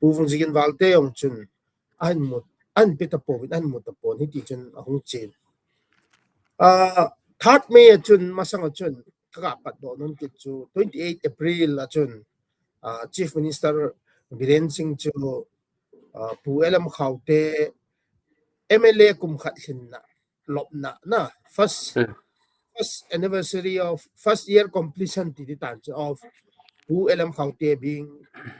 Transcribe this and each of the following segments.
puvung jigin valte yong chun an pitapon an mutapon hiti chun ahung chin third May chun masang chun kakapat do non kit chu 28 April chun Chief Minister Biren Singh chu pu elam khaute MLA kum khat hinna lopna na first anniversary of first year completion of pu elam khaute being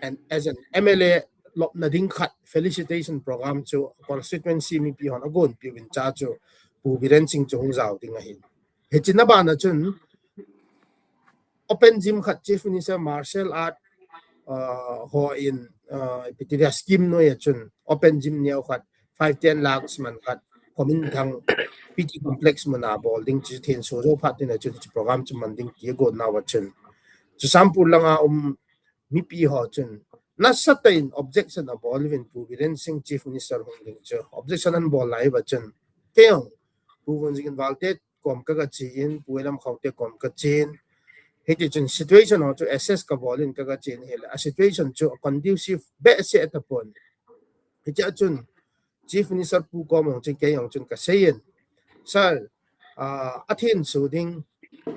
and as an MLA lopna ding khat felicitation program chu constituency mi pi hon agon pi win cha chu pu Biren Singh chu hung zau ding a hin hechina ba na chun open gym khat Chief Minister martial art ho in pitiria scheme no ya chun open gym neo khat 5-10 lakhs man khat komin thang PT complex mana bowling chi then so zo phat na chu program chu man ding ki go na wa chun chu sampul langa mi pi ho chun na certain objection of Bolivin pu Biren Singh Chief Minister hong ding chu objection an bol lai wa chun keo pu won jing valte kom ka ga chi in pu elam khaute kom ka chin hiti chun situation ho to assess ka bolin ka ga chen hela a situation chu conducive be se atapon hiti chun Chief Minister pu ko mo chen ke yong chun ka seyen sir athin suding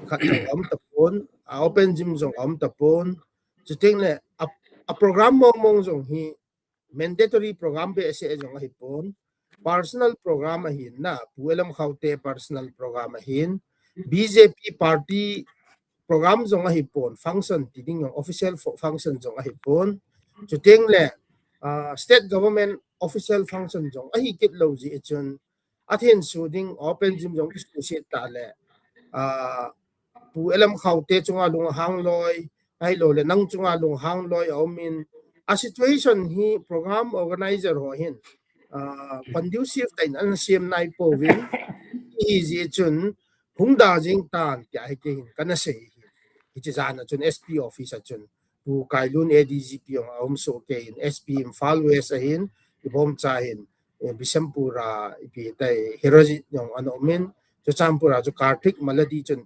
khat om tapon open gym jong om tapon chu ting le a program mong jong hi mandatory program be se jong hi pon personal program hin na puelam khaute personal program hin BJP party program zong a hipon function tiding yung official function zong a hipon chuting le state government official function zong a hikit lo ji chun athin suding open gym zong iskusit ta le pu elam khaute chunga lung hang loi ai lo le nang chunga lung hang loi min a situation hi program organizer ho hin conducive tain an sim nai po win easy chun hungda jing tan kya he ke hin kana sei Ichizana chun SP officer chun pu kailun ADGP yung so ke in SP Imphal West ahin ibom chahin Bisampura ipi tay Hiroji yung ano min chu champura chu Karthik Maladi chun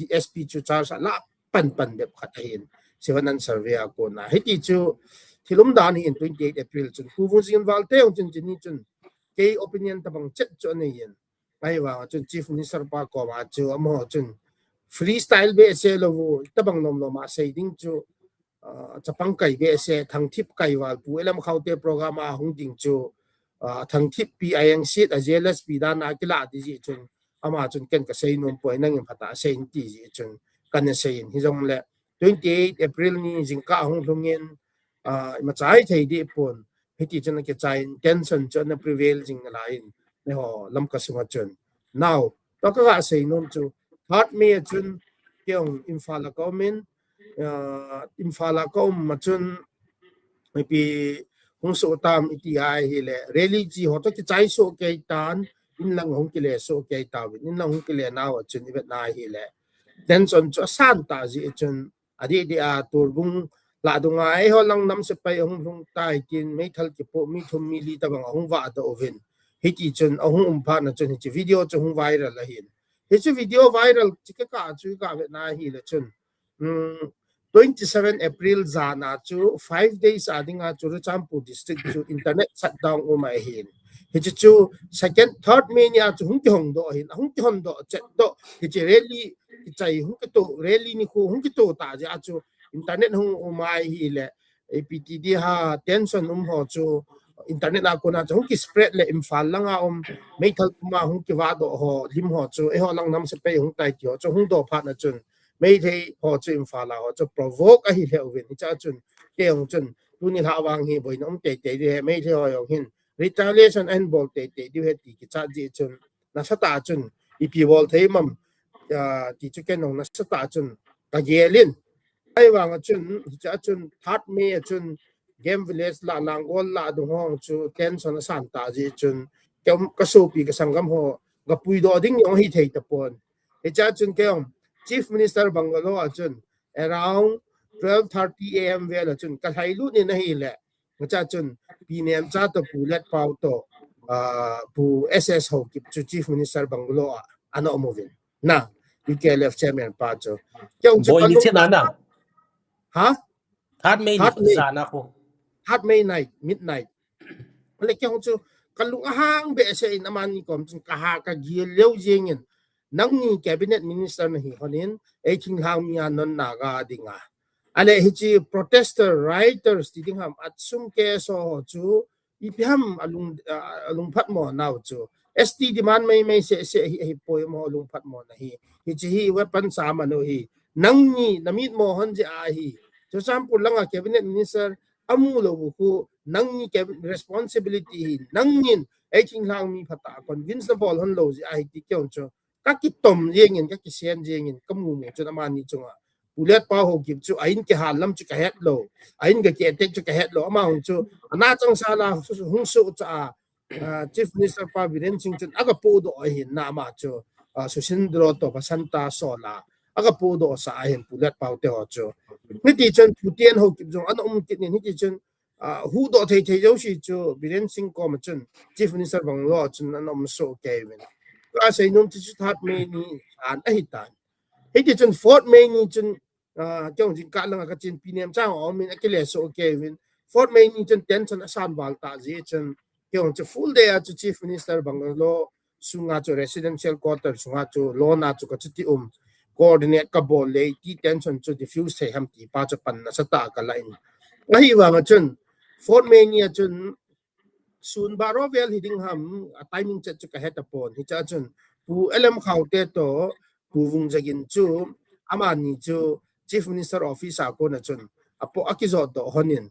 SP chu charsa la pan dep khatahin siwanan survey ako na hiti chu thilumdan in 28 April chun puvung sin valte yung chun chini chun ke opinion tabang chet chu ne yin ai wa chun Chief Minister pa ko ma chu amo chun freestyle be se lo tabang nom no ma sei ding chu chapang kai be se thang thip kai wal pu elam khaute program a hung ding chu thang thip pi ayang sit a jealous pi dan a kila di ji chun ama chun ken ka sei nom poi nang phata sei ti ji chun kan sei hi jong le 28 April ni jingka hung lungin ma chai thei di pon hiti chun ke chai tension chun na prevail jing lain ne ho lam ka sunga chun now to ka sei nom chu third May chun kyong Imphal government Imphal ko machun pi hung so tam iti ai hele rally ji ho to ki chai so ke tan in lang hung ki le so ke ta in lang hung ki le na wa chun ibet na hele then son cho san ta ji chun adi di a tur bung la dunga ai ho lang nam se pai hung hung tai kin mai thal ki po mi thum mi li ta bang hung wa da oven hiti chun ahung pha na chun hi video chu hung viral la hin It's a video viral. Chika ka chu ka na hi le chun. 27 April zana chu 5 days ading a chu Champu district chu internet shutdown o mai hin. Hichi chu second third May ni a chu hung ki hong do hin hung ki hong do chet do hichi really chai hung ki to really ni ko hung ki to ta ja chu internet hung o mai hi le APTD ha tension ho chu internet na ko na chung ki spread le Imphal langa mai thal ma hung ki wa do ho lim ho chu e ho lang nam se pe hung tai ki ho chu hung do pha na chun mai thei ho chu Imphal la ho chu provoke a hi le win cha chun ke hung chun tu ni ha wang hi boi nom te te de mai thei ho yong hin retaliation and bol te te di he ti ki cha ji chun na sa ta chun i pi bol thei mam ti chu ken nong na sa ta chun ka yelin ai wang chun cha chun third May chun game village la langol la du hong chu tension san ta ji chun kem ka so pi ka sangam ho ga pui do ding yong hi thei ta pon e cha chun kem Chief Minister Bangalo chun around 12:30 am ve la chun ka thai lu ni na hi le cha chun pi nem cha to pu let pau to pu SS ho ki chu Chief Minister Bangalo ano movin na UKLF chairman pa cho boy ni chen na ha third May ni sana ko hard night midnight le kyong chu kalung hang be se in amani kom chun ka ha ka gi leu jingin nang ni cabinet minister na hi honin e king hang mi anon naga dinga ale hi chi protester writers ti ding ham atsum ke so chu ipiham alung phat mo naw chu st demand mai se hi poi mo alung phat mo na hi chi hi weapon sa ma no hi nang ni namit mo hon je a hi cho sam pulanga cabinet minister amu lo ku nang ni responsibility nang nin ai king lang mi phata convince the ball hon lo ji ai ti kyong cho ka ki tom yengin ka ki sen jengin kamu mo cho na ni chunga ulet pa ho gip chu ain ke halam chu ka het lo ain ga ke tek chu ka het lo ama hong chu na chang sala hung su cha chief minister pa biren sing chun aga po do hin na ma chu susindro to basanta sola aga po do sa hin pulet pa te ho chu ni ti chun putien ho gip jong an kit ni ti chun hu do thei thei jo shi chu biren sing ko ma chun chief minister bang lo chun an so kevin ka sei num ti chu that me ni an ahitai hết thì chân Ford Main như chân trong chuyện cả là cái chuyện pinem trang ở mình cái lẽ số okay win Ford Main như chân ten chân asan val ta gì chân trong chuyện full day cho chief minister Bangalo sunga cho residential quarter sunga cho law na cho cái chuyện coordinate cái bol lệ ti tension cho diffuse hay ham ti pa cho pan na sa ta ka line ngay vào chân Ford Main như chân sun barovel hiding ham timing chat cho cái hết upon hi cha chân pu elam khau te to Puvung jagin chu amani chu chief minister office ako na chun apo akizo do honin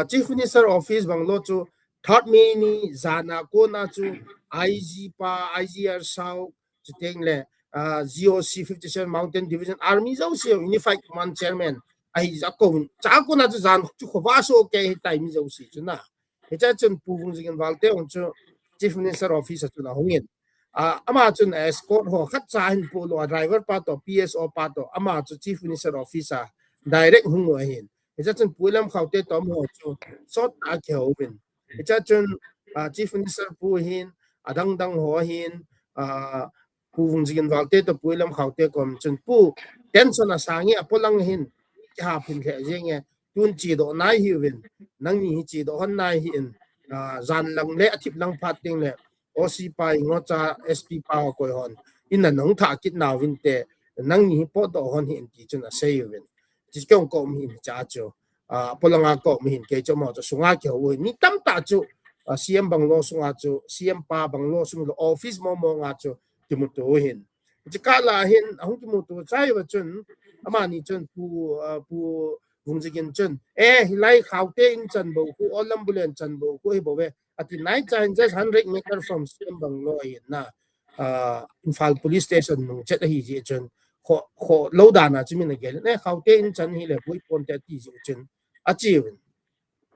chief minister office banglo chu third me ni zana ko na chu IG pa IGR sao chitengle GOC 57 mountain division army zo si unified command chairman ai zakon cha ko na chu zan chu khowa so ke time zo si chuna hecha chun puvung jagin walte on chu chief minister office chu na hongin ama chun escort ho khat cha hin polo driver pa to PSO pa to ama chu chief minister officer direct hung wa hin echa chun pulam khaute to mo chu sot a kheu bin echa chun chief minister pu hin adang dang ho hin pu vung jin walte to pulam khaute kom chun pu tension a sangi apolang hin ha phin the jeng tun chi do nai hi win nang ni chi do hon nai hin zan lang le athip lang phat ting le osi pa ngocha sp pa ko hon in nong tha kit na win te nang ni po do hon hin ti chuna sei win chi kyong ko mi cha chu polanga ko mi hin ke cho mo cho sunga ke ho ni tam ta chu cm banglo sunga chu cm pa banglo sung lo office mo nga chu ti mu to hin chi ka la hin ahung ti mu to chai wa chun ama ni chun pu vùng dịch chân hilai khaute in chan bo ku olam bulen chan bo ku bo we ati night time just 100 meter from Siem Banglo na Infal police station nung chet hi ji chen kho lo da na chi min ge ne khaute in chan hi le pui pon te ti ji chen achi win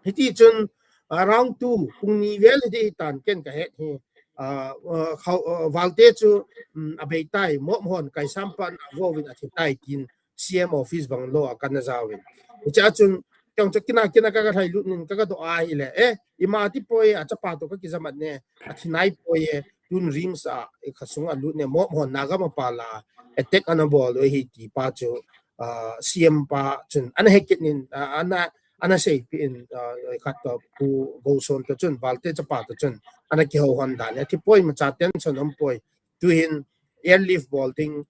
hi ti chen around 2 kung ni vel hi tan ken ka het hi valte chu ahitai mo hon kai sampan vo win ahitai tin CM office Banglo kan na zawin cha chun trong cho kina ka thai lu nin ka do ai le ima ti poi a chapa to ka ki zamat ne a thinai poi tun rings a khasung a lu ne mo hon naga ma pala attack an ball hi ti pa chu cm pa chun an hekit nin ana sei pin khat to pu go son to chun balte chapa to chun ana ki ho hon da ne ti poi ma cha ten chon om poi tu hin airlift ball ting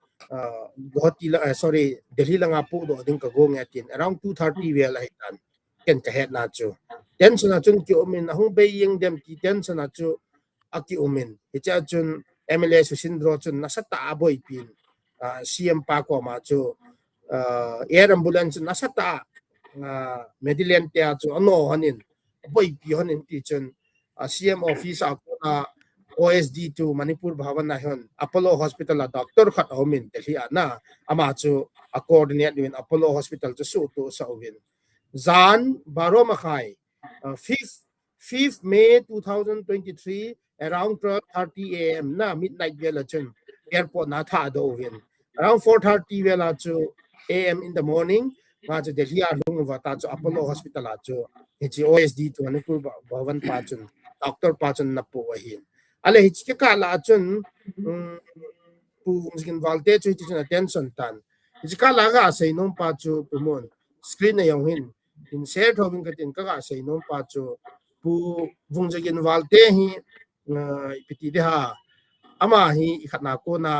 sorry Delhi lang apo do ding ka go ngatin around 2:30 we la hitan ken ka het na chu tension na chun ki omin ahung be yeng dem ki tension na chu aki omin hicha chun MLA Susindro chun nasata aboy pin CM pa ko ma chu air ambulance nasata medilen tia chu ano hanin boy pi hanin ti chun CM office ako OSD to Manipur Bhavan na yon Apollo Hospital a doctor khat homin Delhi na ama chu a coordinate with Apollo Hospital to su to sa win zan baro makhai 5th May 2023 around 12:30 am na midnight vela chun airport na tha do win around 4:30 vela chu am in the morning ma chu Delhi a lung wa ta chu Apollo Hospital a chu hi OSD to Manipur Bhavan pa chun doctor pa chun na po hin ale hi ke kala chun pu ngin valte chu ti chun attention tan hi kala ga sei nom pa chu pumon screen na yong hin in share thobin ka tin ka sei nom pa chu pu vungjagin walte hi piti de ha ama hi khatna ko na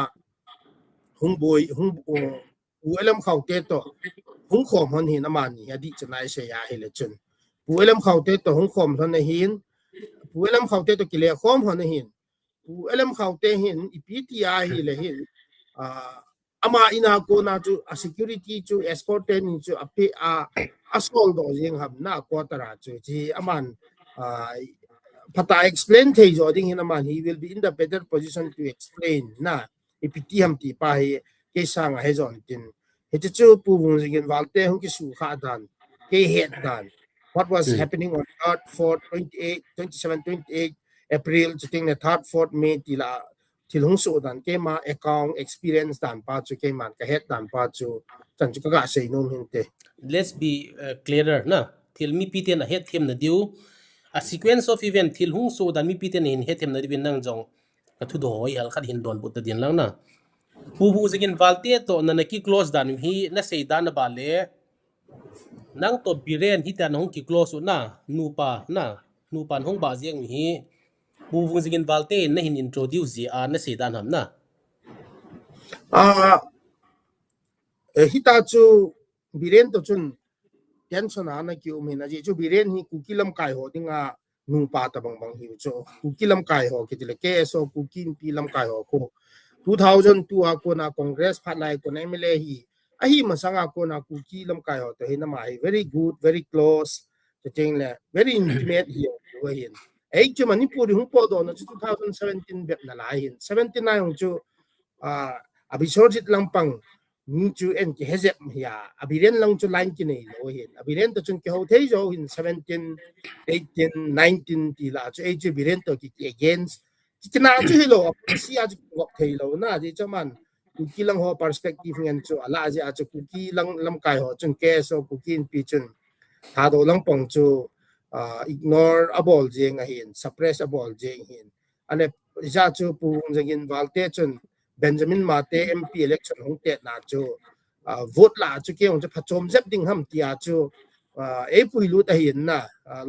hung boy hung uelam khaute to hung khom hon hin ama ni adi chanai se ya hele chun uelam khaute to hung khom hon hin uelam khaute to kile khom hon hin uelam khaute hin ipiti ya hi le hin ama ina ko na chu a security chu escort ni chu ape a asol do jing ham na ko tara chu ji aman pata explain thei jo ding hin aman he will be in the better position to explain na ipiti ham ti pa he ke sang he jon tin he chu pu bung jing walte hung ki su kha dan ke het dan what was happening on 3rd 4th 28 27 28 April chu ting the 3rd 4th May ti la til hung su dan ke ma account experience dan pa chu ke man ka het dan pa chu chan chu ka sei nom hin te. Let's be clearer na til mi piten a het them na diu a sequence of event til hung so dan mi piten in het them na diu nang jong ka Thudih hoi hal khat hin don but din lang na pu bu zigin valte to na ki close dan hi na sei dan ba le nang to biren hi tan hung ki close na nu pan hung ba jiang hi pu bu zigin valte na hin introduce ji a na sei dan ham na hita chu biren to chun tension ana ki umina ji chu biren hi kukilam kai ho dinga nu pa ta bang bang hi chu kukilam kai ho ki le ke so kukin pilam kai ho ko 2002 a ko na congress phat lai ko na mle hi a hi ma sanga ko na kukilam kai ho to hi na mai very good very close the thing le very intimate hi ho hin ai chu manipur hu po do na 2017 bet na lai hin 79 hu chu abisojit lampang ni chu en ki hezep ya abiren lang chu line ki nei lo hin abiren to chun ki ho thei jo in 17 18 19 ti la chu chu biren to ki against ki na chu hilo si a chu ngok thei lo na ji chaman ku ki lang ho perspective ngen chu ala ji a chu ku ki lang lam kai ho chun ke so ku kin pi chun tha do lang pong chu ignore abol jeng a hin suppress abol jeng hin ane ja chu pu jengin walte chun Benjamin Mate MP election hong te na chu vote la chu ke hong chu phachom zep ding ham tia chu e pui lu ta hin na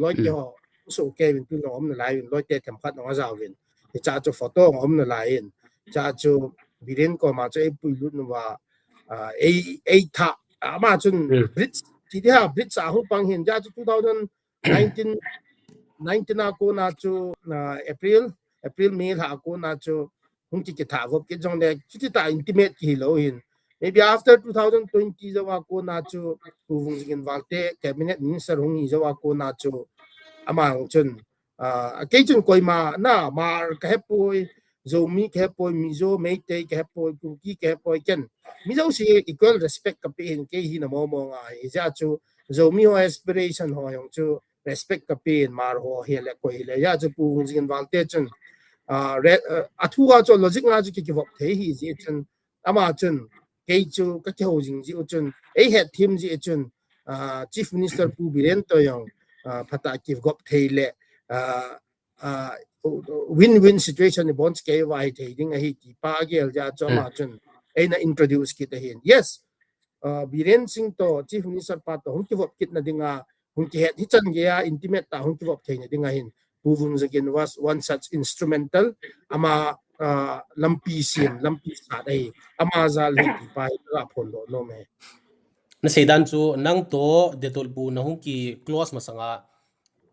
loi ke ho so ke win tu nom na lai win loi te them khat no za win cha chu photo ngom na lai in cha chu biren ko ma chu e pui lu nu wa e tha ma chun bridge ti dia bridge a hu pang hin ja chu 2019 19 a ko na chu April May ha ko na chu hung ki tha vop ke jong le chi ta intimate ki lo hin maybe after 2020 jawa ko na chu hung jing walte cabinet minister hung hi jawa ko na chu amang chun ke chun koi ma na mar ka hepoi zomi ke hepoi mizo meite ke hepoi kuki ke hepoi ken mizo si equal respect ka pe hin ke hi na mo mo nga ja chu zomi ho aspiration ho yong chu respect ka pe mar ho hele koi le ya chu pu hung jing walte chun athua cho logic nga ju ki vop the hi ji chun ama chun ke chu ka ke ho jing ji chun e het thim ji chun chief minister pu biren to yong phata ki gop theile win-win situation ni bonds ke wai the ding a hi ki pa gel ja cho ma chun e na introduce ki te hin yes biren sing to chief minister pa to hung ki vop kit na dinga hung ki het hi chan ge ya intimate ta hung ki vop the ni dinga hin Buvung again was one such instrumental ama lampi sa dai ama zal hi pai ra phongdoh no me na seidan chu nang to detol bu na hung ki close masanga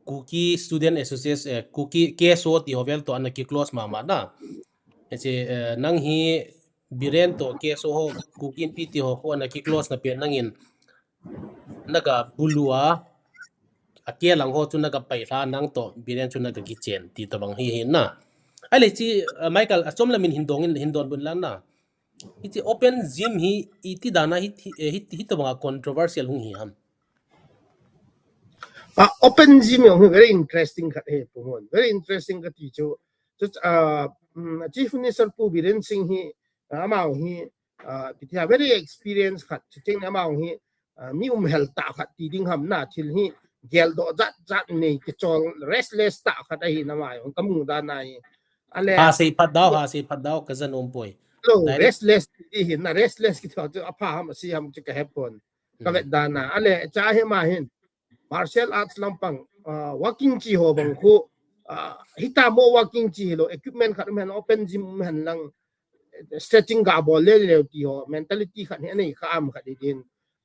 kuki student association kuki keso ti hovel to anaki close mama na eche nang hi biren to keso ho kukin piti ho ko anaki close na pe nangin naga bulua akia lang ho chu naga paila nang to biren chu naga kichen ti tabang hi hin na ale chi Michael achom lamin hindon bun lang na iti open gym hi iti dana hi tabanga controversial hung hi ham open gym very interesting khat he pumon very interesting ka ti chu chief minister pu biren sing hi amao hi pitia very experienced khat ching amao hi mi hel ta khat ti ding ham na thil hi gel do zat nei ke chol restless ta khat hi na mai on kamu da nai ale ha sei phat daw ka zan ompoi lo restless ti hin na restless ki to apa ham si ham chi ka hepon ka vet da na ale cha he ma hin martial arts lampang working chi ho bang khu hita mo working chi lo equipment khat men open gym han lang stretching ga bol le ti ho mentality khat ne nei kha am khat din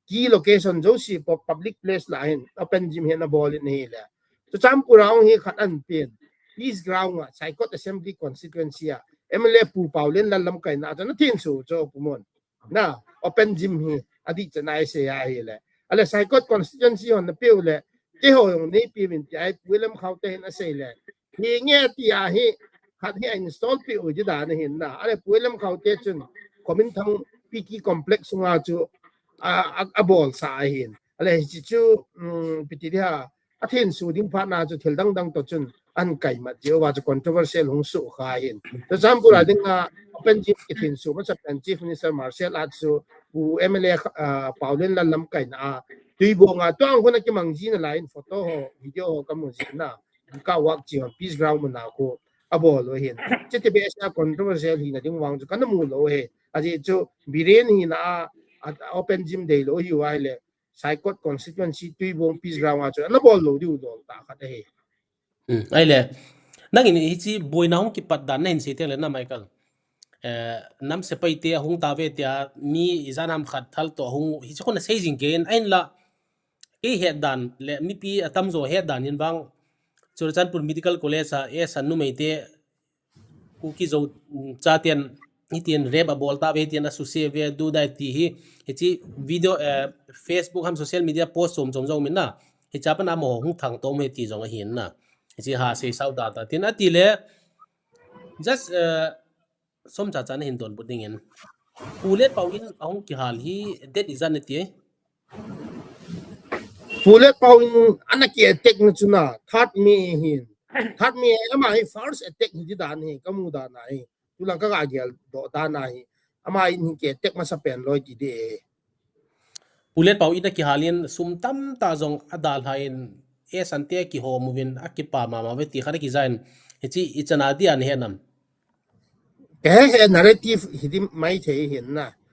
key location jo si public place la hin open gym hen na bol ni le to cham purang hi khat an pen peace ground a saikot assembly constituency a MLA pu paulen lan lam kai na na tin su jo pumon na open gym hi adi chanai se ya hi le ale saikot constituency on the pe le ke ho yong nei pi min ai William khaute na se le hi nge ti a hi khat hi install pi u ji da na hin na ale William khaute chun komin thang piki complex nga chu a bol sa hin ale chi chu piti dia a thin su ding pha na chu thil dang dang to chun an kai ma je wa chu controversial hong su kha hin to jam pura ding open gym ki thin su ma pen chief minister martial arts su u MLA paulen lan lam kai na tui bo nga to ang ki mang ji na line photo ho video ho ka mo ji na ka wak chi peace ground na ko abo lo hin chete be sa controversial hi na ding wang chu kan mu lo he aji chu biren hi na open gym day lo hi wa le saikot constituency tui bo peace ground chu na bol lo du do ta kha he ai le nang in hi chi boina hong ki pat dan nen se te le na Michael nam se pai te hong ta ve tia mi izanam khat thal to hong hi chi khona sei jing gen ain la ke he dan le mi pi atam zo he dan in bang Churchanpur Medical College a san nu mei te ku ki zo cha tian itian rep a bol ta ve tian a su se ve du dai ti hi chi video Facebook ham social media post som jong jong min na hi cha pa na mo hung thang to me ti jong a hin na chi ha se sau da ta tin a ti le just som cha cha na hin don buding en pulet pawin ahong ki hal hi det izan ti pulet pawin anaki attack na chuna third me hin third me ama hi first attack hi dan hi kamu da na hi tulang ka ga gel do da na hi ama hi ke attack ma sa pen loi ti de pulet paw ina ki halin sum tam ta jong adal hain sante ki ho movin akipa mama ve ti khare ki zain hi ichana di an henam ke narrative hi mai the hin na